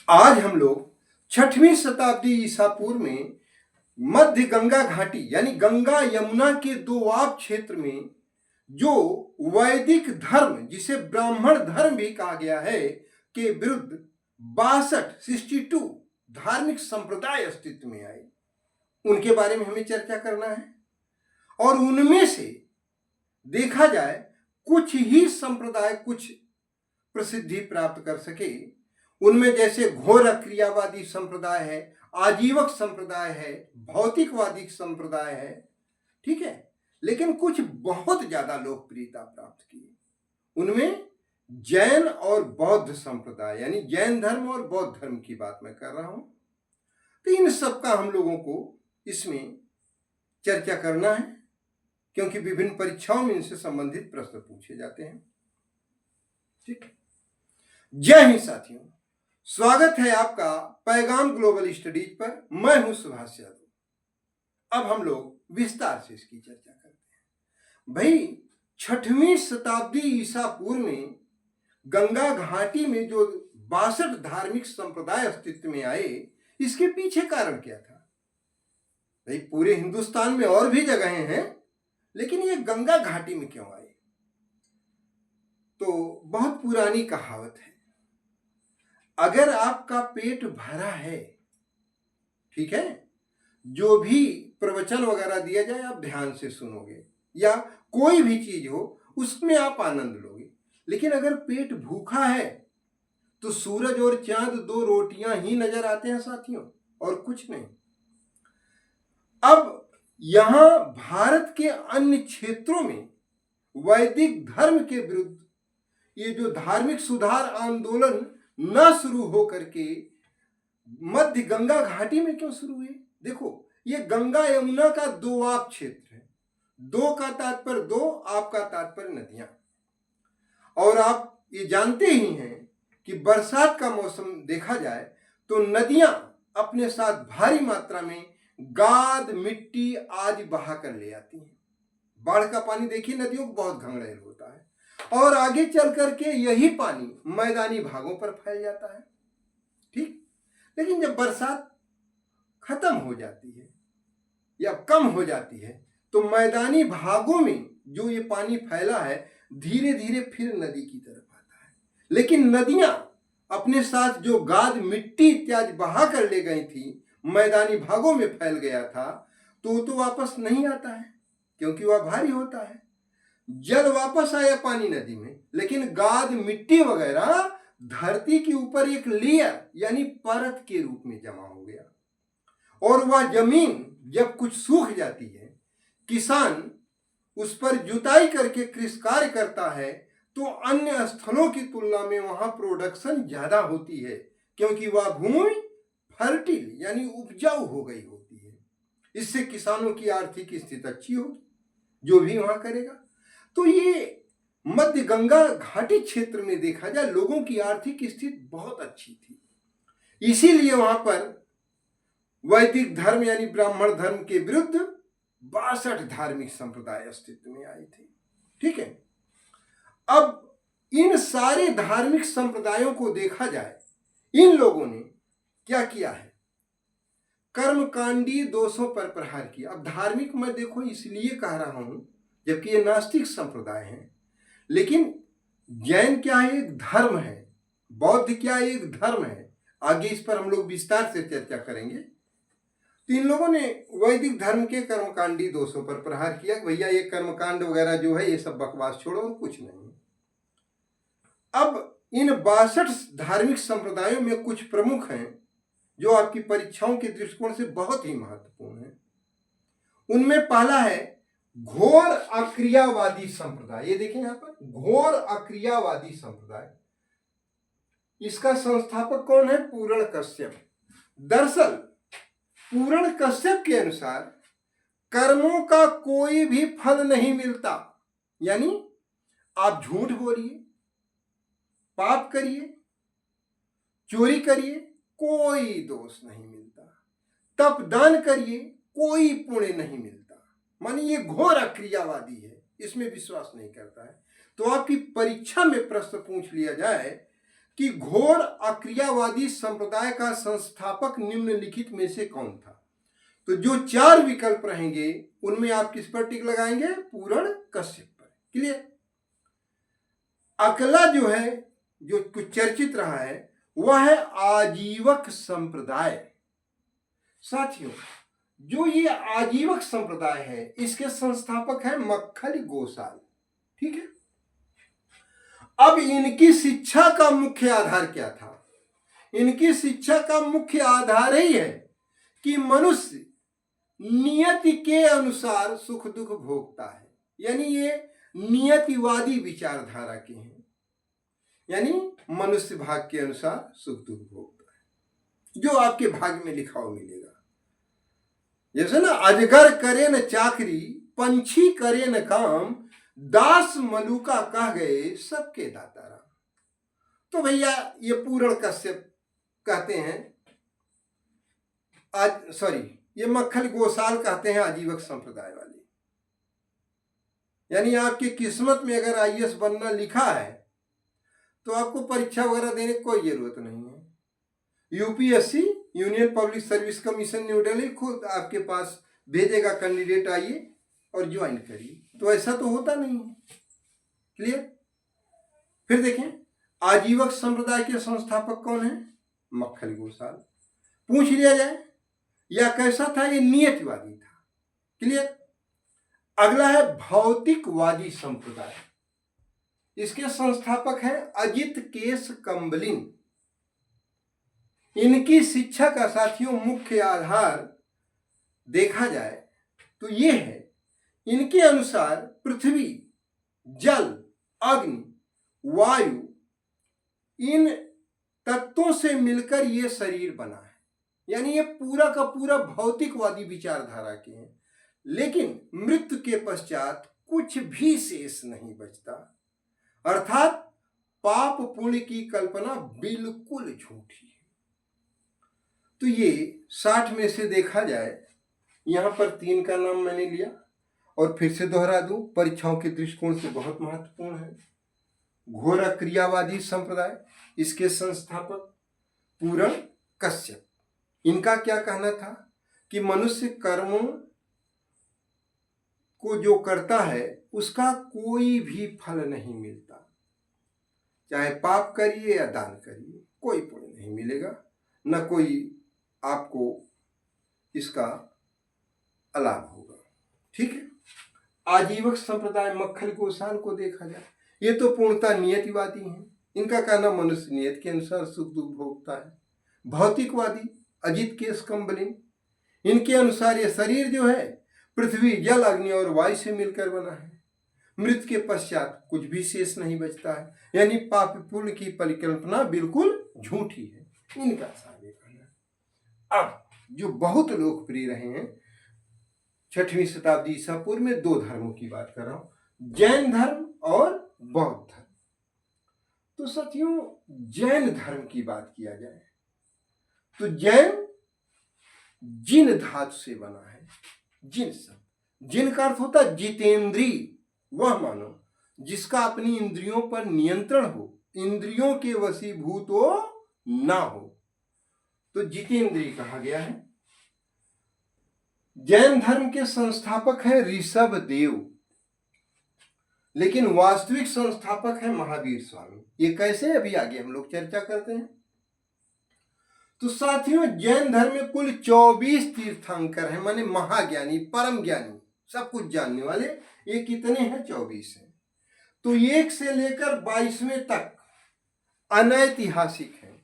आज हम लोग 6वीं शताब्दी ईसा पूर्व में मध्य गंगा घाटी यानी गंगा यमुना के दोआब क्षेत्र में जो वैदिक धर्म जिसे ब्राह्मण धर्म भी कहा गया है के विरुद्ध 62 धार्मिक संप्रदाय अस्तित्व में आए, उनके बारे में हमें चर्चा करना है। और उनमें से देखा जाए कुछ ही संप्रदाय कुछ प्रसिद्धि प्राप्त कर सके। उनमें जैसे घोर क्रियावादी संप्रदाय है, आजीवक संप्रदाय है, भौतिकवादी संप्रदाय है, ठीक है, लेकिन कुछ बहुत ज्यादा लोकप्रियता प्राप्त किए। उनमें जैन और बौद्ध संप्रदाय यानी जैन धर्म और बौद्ध धर्म की बात मैं कर रहा हूं। तो इन सब का हम लोगों को इसमें चर्चा करना है, क्योंकि विभिन्न परीक्षाओं में इनसे संबंधित प्रश्न पूछे जाते हैं। ठीक है, जय हिंद साथियों, स्वागत है आपका पैगाम ग्लोबल स्टडीज पर। मैं हूं सुभाष यादव। अब हम लोग विस्तार से इसकी चर्चा करते हैं। भाई 6वीं शताब्दी ईसा पूर्व में गंगा घाटी में जो 62 धार्मिक संप्रदाय अस्तित्व में आए, इसके पीछे कारण क्या था? भाई पूरे हिंदुस्तान में और भी जगहें हैं, लेकिन ये गंगा घाटी में क्यों आए? तो बहुत पुरानी कहावत है, अगर आपका पेट भरा है, ठीक है, जो भी प्रवचन वगैरह दिया जाए आप ध्यान से सुनोगे, या कोई भी चीज हो उसमें आप आनंद लोगे। लेकिन अगर पेट भूखा है तो सूरज और चांद 2 रोटियां ही नजर आते हैं साथियों, और कुछ नहीं। अब यहां भारत के अन्य क्षेत्रों में वैदिक धर्म के विरुद्ध ये जो धार्मिक सुधार आंदोलन न शुरू हो करके मध्य गंगा घाटी में क्यों शुरू हुए? देखो, ये गंगा यमुना का दोआब क्षेत्र है। दो का तात्पर्य दो, आप का तात्पर्य नदियां। और आप ये जानते ही हैं कि बरसात का मौसम देखा जाए तो नदियां अपने साथ भारी मात्रा में गाद मिट्टी आदि बहा कर ले आती हैं। बाढ़ का पानी देखिए नदियों को बहुत घंघरेल होता है, और आगे चल करके यही पानी मैदानी भागों पर फैल जाता है। ठीक, लेकिन जब बरसात खत्म हो जाती है या कम हो जाती है तो मैदानी भागों में जो ये पानी फैला है धीरे धीरे फिर नदी की तरफ आता है। लेकिन नदियां अपने साथ जो गाद मिट्टी इत्यादि बहा कर ले गई थी, मैदानी भागों में फैल गया था, तो वापस नहीं आता है, क्योंकि वह भारी होता है। जल वापस आया पानी नदी में, लेकिन गाद मिट्टी वगैरह धरती के ऊपर एक लेयर यानी परत के रूप में जमा हो गया। और वह जमीन जब कुछ सूख जाती है, किसान उस पर जुताई करके कृषि कार्य करता है, तो अन्य स्थलों की तुलना में वहां प्रोडक्शन ज्यादा होती है, क्योंकि वह भूमि फर्टिल यानी उपजाऊ हो गई होती है। इससे किसानों की आर्थिक स्थिति अच्छी होगी, जो भी वहां करेगा। तो ये मध्य गंगा घाटी क्षेत्र में देखा जाए लोगों की आर्थिक स्थिति बहुत अच्छी थी, इसीलिए वहां पर वैदिक धर्म यानी ब्राह्मण धर्म के विरुद्ध 62 धार्मिक संप्रदाय अस्तित्व में आए थे। ठीक है, अब इन सारे धार्मिक संप्रदायों को देखा जाए, इन लोगों ने क्या किया है? कर्मकांडी दोषों पर प्रहार किया। अब धार्मिक मैं देखो इसलिए कह रहा हूं जबकि ये नास्तिक संप्रदाय हैं, लेकिन जैन क्या है? एक धर्म है। बौद्ध क्या है? एक धर्म है। आगे इस पर हम लोग विस्तार से चर्चा करेंगे। तो इन लोगों ने वैदिक धर्म के कर्मकांडी दोषों पर प्रहार किया। भैया ये कर्मकांड वगैरह जो है ये सब बकवास छोड़ो और कुछ नहीं। अब इन 62 धार्मिक संप्रदायों में कुछ प्रमुख हैं जो आपकी परीक्षाओं के दृष्टिकोण से बहुत ही महत्वपूर्ण है। उनमें पहला है घोर अक्रियावादी संप्रदाय। ये देखें यहां पर, घोर अक्रियावादी संप्रदाय। इसका संस्थापक कौन है? पूरण कश्यप। दरअसल पूरण कश्यप के अनुसार कर्मों का कोई भी फल नहीं मिलता, यानी आप झूठ बोलिए, पाप करिए, चोरी करिए, कोई दोष नहीं मिलता, तप दान करिए, कोई पुण्य नहीं मिलता। माने ये घोर अक्रियावादी है, इसमें विश्वास नहीं करता है। तो आपकी परीक्षा में प्रश्न पूछ लिया जाए कि घोर अक्रियावादी संप्रदाय का संस्थापक निम्नलिखित में से कौन था। तो जो 4 विकल्प रहेंगे उनमें आप किस पर टिक लगाएंगे? पूरण कश्यप पर। क्लियर? अगला जो है, जो कुछ चर्चित रहा है, वह है आजीवक संप्रदाय। साथियों, जो ये आजीवक संप्रदाय है, इसके संस्थापक है मक्खली गोसाल। ठीक है। अब इनकी शिक्षा का मुख्य आधार क्या था? इनकी शिक्षा का मुख्य आधार ही है कि मनुष्य नियति के अनुसार सुख दुख भोगता है। यानी ये नियतिवादी विचारधारा के हैं, यानी मनुष्य भाग के अनुसार सुख दुख भोगता है, जो आपके भाग में लिखा हुआ मिलेगा। जैसे ना, अजगर करे न चाकरी, पंछी करे न काम, दास मलुका कह गए सबके दाता राम। तो भैया ये पूरण कश्यप कहते हैं, ये मक्खल गोसाल कहते हैं आजीवक संप्रदाय वाले। यानी आपकी किस्मत में अगर आईएएस बनना लिखा है तो आपको परीक्षा वगैरह देने की कोई जरूरत नहीं है। UPSC, union public service commission new Delhi खुद आपके पास भेजेगा कैंडिडेट, आइए और ज्वाइन करिए। तो ऐसा तो होता नहीं है। क्लियर? फिर देखें, आजीवक संप्रदाय के संस्थापक कौन है? मक्खल गोसाल। पूछ लिया जाए या कैसा था? ये नियतिवादी था। क्लियर? अगला है भौतिकवादी संप्रदाय। इसके संस्थापक हैं अजित केश कंबलिन। इनकी शिक्षा का साथियों मुख्य आधार देखा जाए तो ये है, इनके अनुसार पृथ्वी, जल, अग्नि, वायु, इन तत्वों से मिलकर ये शरीर बना है। यानी ये पूरा का पूरा भौतिकवादी विचारधारा के हैं। लेकिन मृत्यु के पश्चात कुछ भी शेष नहीं बचता, अर्थात पाप पुण्य की कल्पना बिल्कुल झूठी है। तो ये 60 में से देखा जाए, यहां पर 3 का नाम मैंने लिया और फिर से दोहरा दूं, परीक्षाओं के दृष्टिकोण से बहुत महत्वपूर्ण है। घोर क्रियावादी संप्रदाय, इसके संस्थापक पूरण कश्यप। इनका क्या कहना था कि मनुष्य कर्मों को जो करता है उसका कोई भी फल नहीं मिलता, चाहे पाप करिए या दान करिए, कोई पुण्य नहीं मिलेगा, न कोई आपको इसका अलाभ होगा। ठीक है। आजीवक संप्रदाय मक्खल गोसाल को देखा जाए, ये तो पूर्णतः नियतिवादी हैं। इनका कहना मनुष्य नियत के अनुसार सुख दुख भोगता है। भौतिकवादी अजित केश कंबलिन, इनके अनुसार ये शरीर जो है पृथ्वी, जल, अग्नि और वायु से मिलकर बना है। मृत्यु के पश्चात कुछ भी शेष नहीं बचता है, यानी पाप पुण्य की परिकल्पना बिल्कुल झूठी है, इनका सारे कहना। अब जो बहुत लोकप्रिय रहे हैं 6वीं शताब्दी ईसा पूर्व में, 2 धर्मों की बात कर रहा हूं, जैन धर्म और बौद्ध धर्म। तो साथियों, जैन धर्म की बात किया जाए तो जैन जिन धातु से बना है। जिन शब्द, जिन का अर्थ होता है जितेंद्री, वह मानो जिसका अपनी इंद्रियों पर नियंत्रण हो, इंद्रियों के वशीभूत हो ना हो, तो जितेंद्री कहा गया है। जैन धर्म के संस्थापक है ऋषभ देव, लेकिन वास्तविक संस्थापक है महावीर स्वामी। ये कैसे, अभी आगे हम लोग चर्चा करते हैं। तो साथियों, जैन धर्म में कुल 24 तीर्थंकर हैं, माने महाज्ञानी, परम ज्ञानी, सब कुछ जानने वाले। ये कितने हैं? 24 हैं। तो 1 से लेकर 22वें तक अनैतिहासिक है,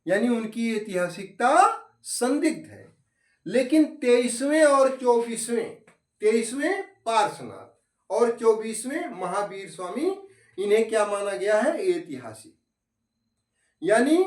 यानी उनकी ऐतिहासिकता संदिग्ध है। लेकिन 23वें और 24वें, 23वें पार्श्वनाथ और 24वें महावीर स्वामी, इन्हें क्या माना गया है? ऐतिहासिक। यानी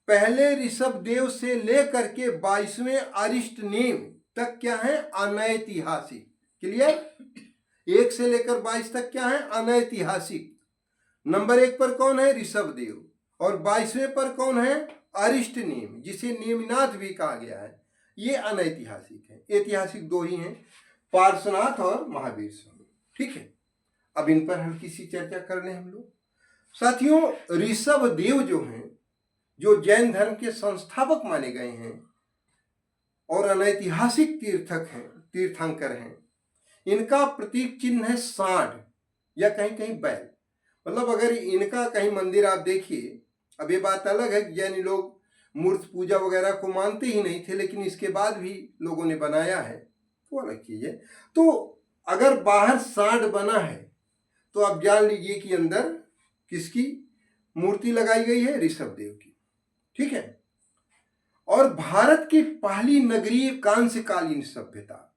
पहले ऋषभ देव से लेकर के 22वें अरिष्टनेम तक क्या है? अनैतिहासिक। क्लियर? 1 से लेकर 22 तक क्या है? अनैतिहासिक। नंबर 1 पर कौन है? ऋषभ देव। और 22वें पर कौन है? अरिष्टनेम, जिसे नेमिनाथ भी कहा गया है। ये अनैतिहासिक है। ऐतिहासिक 2 ही हैं, पार्श्वनाथ और महावीर स्वामी। ठीक है। अब इन पर हल्की सी चर्चा कर लें हम लोग। साथियों, ऋषभ देव जो हैं, जो जैन धर्म के संस्थापक माने गए हैं और अनैतिहासिक तीर्थंकर हैं, इनका प्रतीक चिन्ह है सांड या कहीं कहीं बैल। मतलब अगर इनका कहीं मंदिर आप देखिए, अब ये बात अलग है कि जैन लोग मूर्ति पूजा वगैरह को मानते ही नहीं थे, लेकिन इसके बाद भी लोगों ने बनाया है, वो अलग चीज है। तो अगर बाहर सांड बना है तो आप जान लीजिए कि अंदर किसकी मूर्ति लगाई गई है? ऋषभ देव की। ठीक है। और भारत की पहली नगरीय कांस्यकालीन सभ्यता,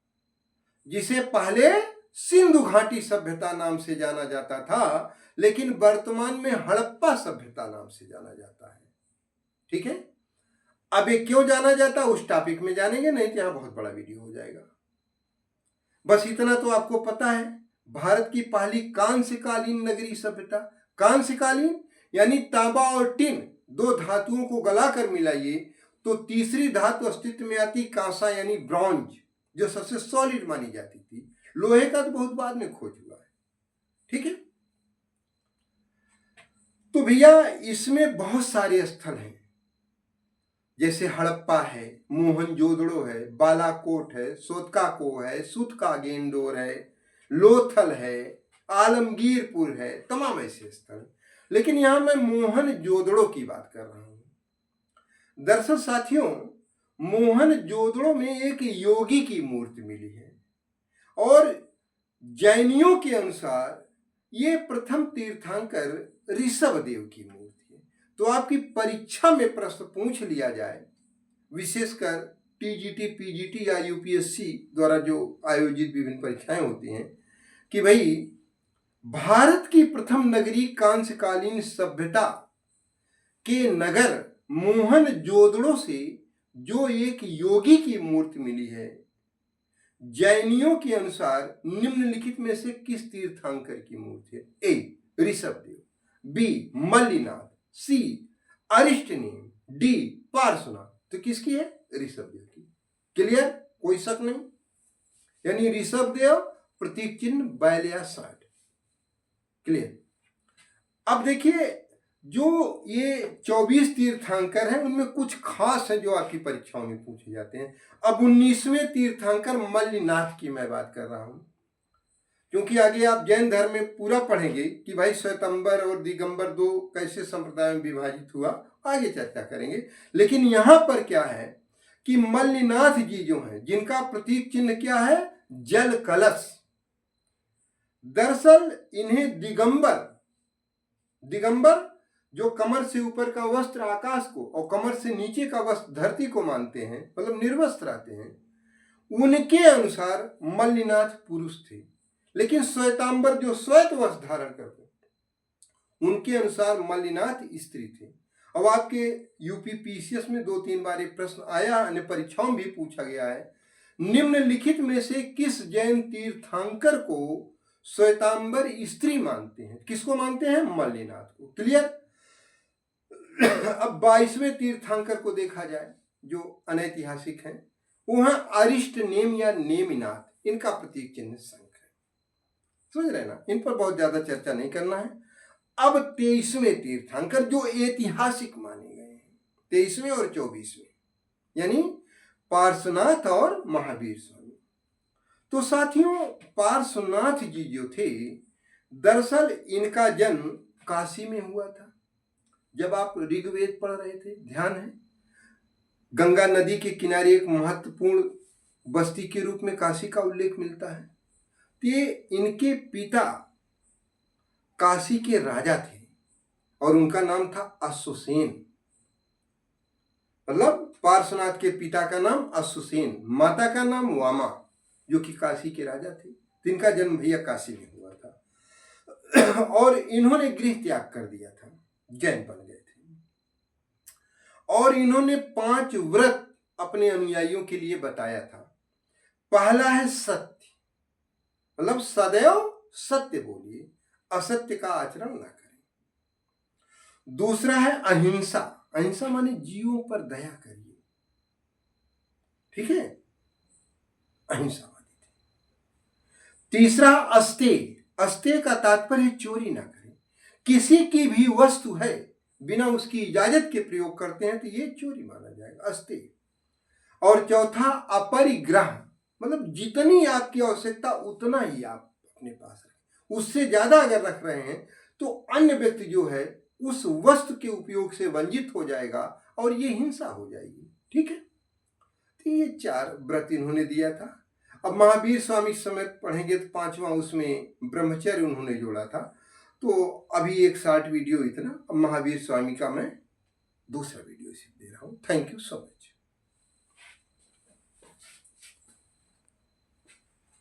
जिसे पहले सिंधु घाटी सभ्यता नाम से जाना जाता था, लेकिन वर्तमान में हड़प्पा सभ्यता नाम से जाना जाता है। ठीक है। अब ये क्यों जाना जाता है उस टॉपिक में जानेंगे, नहीं तो यहां बहुत बड़ा वीडियो हो जाएगा। बस इतना तो आपको पता है, भारत की पहली कांस्यकालीन नगरीय सभ्यता। कांस्यकालीन यानी तांबा और टिन दो धातुओं को गलाकर मिलाइए तो तीसरी धातु अस्तित्व में आती, कांसा यानी ब्रॉन्ज, जो सबसे सॉलिड मानी जाती थी। लोहे का तो बहुत बाद में खोज हुआ है। ठीक है। तो भैया इसमें बहुत सारे स्थल हैं, जैसे हड़प्पा है, मोहनजोदड़ो है, बालाकोट है, सोतकाको है, सुतकागेंडोर है, लोथल है, आलमगीरपुर है, तमाम ऐसे स्थल। लेकिन यहां मैं मोहनजोदड़ो की बात कर रहा हूं। दरअसल साथियों, मोहनजोदड़ो में एक योगी की मूर्ति मिली है और जैनियों के अनुसार ये प्रथम तीर्थंकर ऋषभ देव की मूर्ति है। तो आपकी परीक्षा में प्रश्न पूछ लिया जाए, विशेषकर टीजीटी, पीजीटी या यूपीएससी द्वारा जो आयोजित विभिन्न परीक्षाएं होती हैं, कि भाई भारत की प्रथम नगरी कांस्यकालीन सभ्यता के नगर मोहनजोदड़ो से जो एक योगी की मूर्ति मिली है, जैनियों के अनुसार निम्नलिखित में से किस तीर्थंकर की मूर्ति है? ए ऋषभ देव, बी मल्लिनाथ, सी अरिष्टनेम, डी पार्श्वनाथ। तो किसकी है? ऋषभ देव की। क्लियर? कोई शक नहीं। यानी ऋषभ देव प्रतीक चिन्ह बैल या सांड। क्लियर? अब देखिए, जो ये 24 तीर्थंकर हैं उनमें कुछ खास है जो आपकी परीक्षाओं में पूछे जाते हैं। अब 19वें तीर्थंकर मल्लिनाथ की मैं बात कर रहा हूं, क्योंकि आगे आप जैन धर्म में पूरा पढ़ेंगे कि भाई श्वेतंबर और दिगंबर दो कैसे संप्रदाय में विभाजित हुआ, आगे चर्चा करेंगे। लेकिन यहां पर क्या है कि मल्लिनाथ जी जो हैं, जिनका प्रतीक चिन्ह क्या है? जल कलश। दरअसल इन्हें दिगंबर जो कमर से ऊपर का वस्त्र आकाश को और कमर से नीचे का वस्त्र धरती को मानते हैं, मतलब निर्वस्त्र आते हैं, उनके अनुसार मल्लिनाथ पुरुष थे। लेकिन श्वेतांबर जो श्वेत वस्त्र धारण करते, उनके अनुसार मल्लिनाथ स्त्री थे। अब आपके यूपीपीसीएस में 2-3 बार एक प्रश्न आया, अन्य परीक्षाओं में भी पूछा गया है, निम्नलिखित में से किस जैन तीर्थंकर को श्वेतांबर स्त्री मानते हैं? किसको मानते हैं? मल्लिनाथ को। क्लियर? अब 22वें तीर्थंकर को देखा जाए जो अनैतिहासिक है, वो है अरिष्टनेम या नेमिनाथ। इनका प्रतीक चिन्ह शंख है। समझ रहे ना? इन पर बहुत ज्यादा चर्चा नहीं करना है। अब 23वें तीर्थंकर जो ऐतिहासिक माने गए हैं, 23वें और 24वें, यानी पार्श्वनाथ और महावीर स्वामी। तो साथियों, पार्श्वनाथ जी जो थे, दरअसल इनका जन्म काशी में हुआ था। जब आप ऋग्वेद पढ़ रहे थे, ध्यान है, गंगा नदी के किनारे एक महत्वपूर्ण बस्ती के रूप में काशी का उल्लेख मिलता है। तो ये इनके पिता काशी के राजा थे और उनका नाम था अश्वसेन। मतलब पार्श्वनाथ के पिता का नाम अश्वसेन, माता का नाम वामा, जो कि काशी के राजा थे। तो इनका जन्म भैया काशी में हुआ था और इन्होंने गृह त्याग कर दिया था, जैन बन गए थे। और इन्होंने 5 व्रत अपने अनुयायियों के लिए बताया था। पहला है सत्य, मतलब सदैव सत्य बोलिए, असत्य का आचरण ना करें। दूसरा है अहिंसा, अहिंसा माने जीवों पर दया करिए। ठीक है, अहिंसावादी थे। तीसरा अस्तेय, अस्तेय का तात्पर्य चोरी ना करें। किसी की भी वस्तु है बिना उसकी इजाजत के प्रयोग करते हैं तो ये चोरी माना जाएगा, अस्ते। और चौथा, अपरिग्रह, मतलब जितनी आपकी आवश्यकता उतना ही आप अपने पास रखें, उससे ज्यादा अगर रख रहे हैं तो अन्य व्यक्ति जो है उस वस्तु के उपयोग से वंचित हो जाएगा और ये हिंसा हो जाएगी। ठीक है, तो ये 4 व्रत इन्होंने दिया था। अब महावीर स्वामी समय पढ़ेंगे तो 5वां उसमें ब्रह्मचर्य उन्होंने जोड़ा था। तो अभी एक शॉर्ट वीडियो इतना, अब महावीर स्वामी का मैं दूसरा वीडियो इसे दे रहा हूँ। Thank you so much.